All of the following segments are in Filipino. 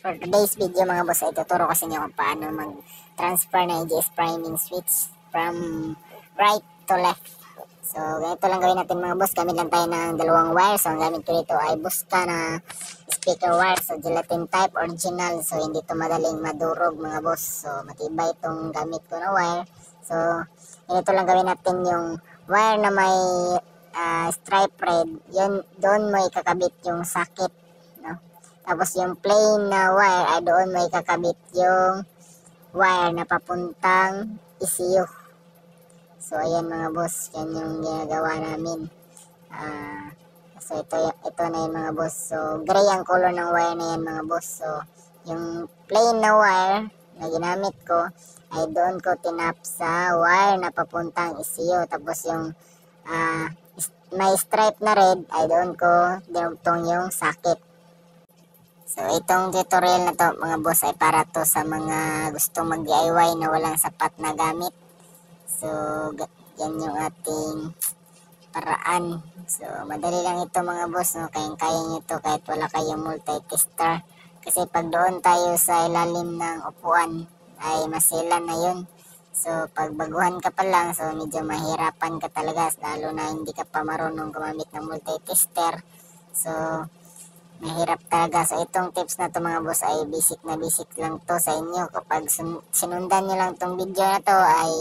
For today's video mga boss ay tuturo ko sa inyo kung paano mag-transfer ng EGS priming switch from right to left. So ganito lang gawin natin mga boss, gamit lang tayo ng dalawang wire. So ang gamit ko dito ay Buska na speaker wire, so gelatin type original, so hindi to madaling madurog mga boss. So matibay itong gamit ko na wire. So ganito lang gawin natin, yung wire na may stripe red, yun doon mo ikakabit yung socket, no? Tapos yung plain na wire ay doon mo ikakabit yung wire na papuntang ECU. So ayan mga boss, yan yung ginagawa namin. So ito na yun mga boss. So gray ang color ng wire na yan mga boss. So yung plain na wire na ginamit ko ay doon ko tinap sa wire na papuntang ECU. Tapos yung may stripe na red ay doon ko dinugtong yung socket. So itong tutorial na to mga boss ay para to sa mga gustong mag-DIY na walang sapat na gamit. So yan yung ating paraan. So madali lang ito mga boss, no? Kayang-kaya nyo ito kahit wala kayong multi-tester. Kasi pag doon tayo sa ilalim ng upuan ay masilan na yun. So pag baguhan ka pa lang, so medyo mahirapan ka talaga, lalo na hindi ka pa marunong gumamit ng multi-tester. So mahirap talaga. So itong tips na to mga boss ay basic na basic lang to sa inyo. Kapag sinundan nyo lang tong video na to ay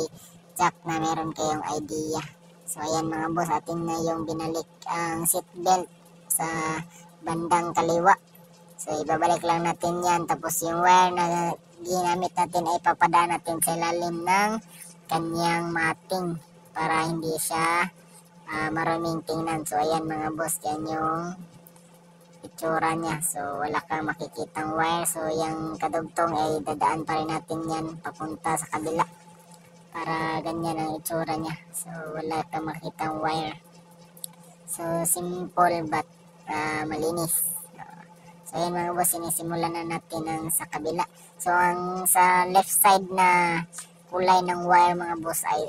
jack na meron kayong idea. So ayan mga boss, ating na yung binalik ang seatbelt sa bandang kaliwa. So ibabalik lang natin yan. Tapos yung wire na ginamit natin ay papadaan natin sa ilalim ng kanyang mating para hindi siya maraming tingnan. So ayan mga boss, yan yung itsura niya. So wala kang makikitang wire. So yung kadugtong ay dadaan pa rin natin yan papunta sa kabila para ganyan ang itsura niya. So wala kang makitang wire. So simple but malinis. So ayan mga boss, sinisimulan na natin ang sa kabila. So ang sa left side na kulay ng wire mga boss ay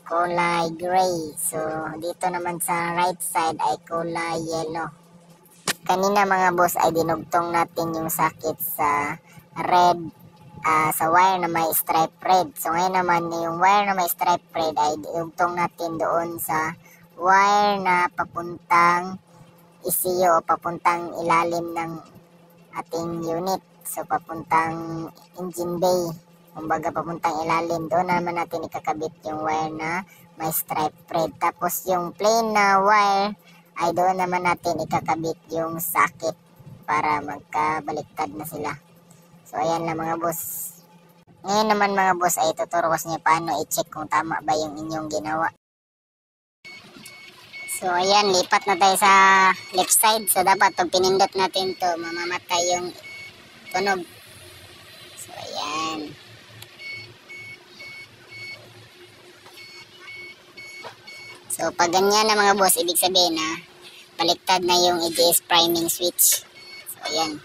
kulay gray. So dito naman sa right side ay kulay yellow. Kanina mga boss ay dinugtong natin yung socket sa red, sa wire na may stripe red. So ngayon naman yung wire na may stripe red ay dinugtong natin doon sa wire na papuntang ECU o papuntang ilalim ng ating unit. So papuntang engine bay, kumbaga papuntang ilalim, doon naman natin ikakabit yung wire na may stripe red. Tapos yung plain na wire ay doon naman natin ikakabit yung socket para magkabaliktad na sila. So ayan lang mga boss. Ngayon naman mga boss ay tuturo ko sa inyo paano i-check kung tama ba yung inyong ginawa. So ayan, lipat na tayo sa left side. So dapat pag pinindot natin to, mamamatay yung tunog. So ayan. So pag ganyan na mga boss, ibig sabihin na baliktad na yung EGS priming switch. So ayan.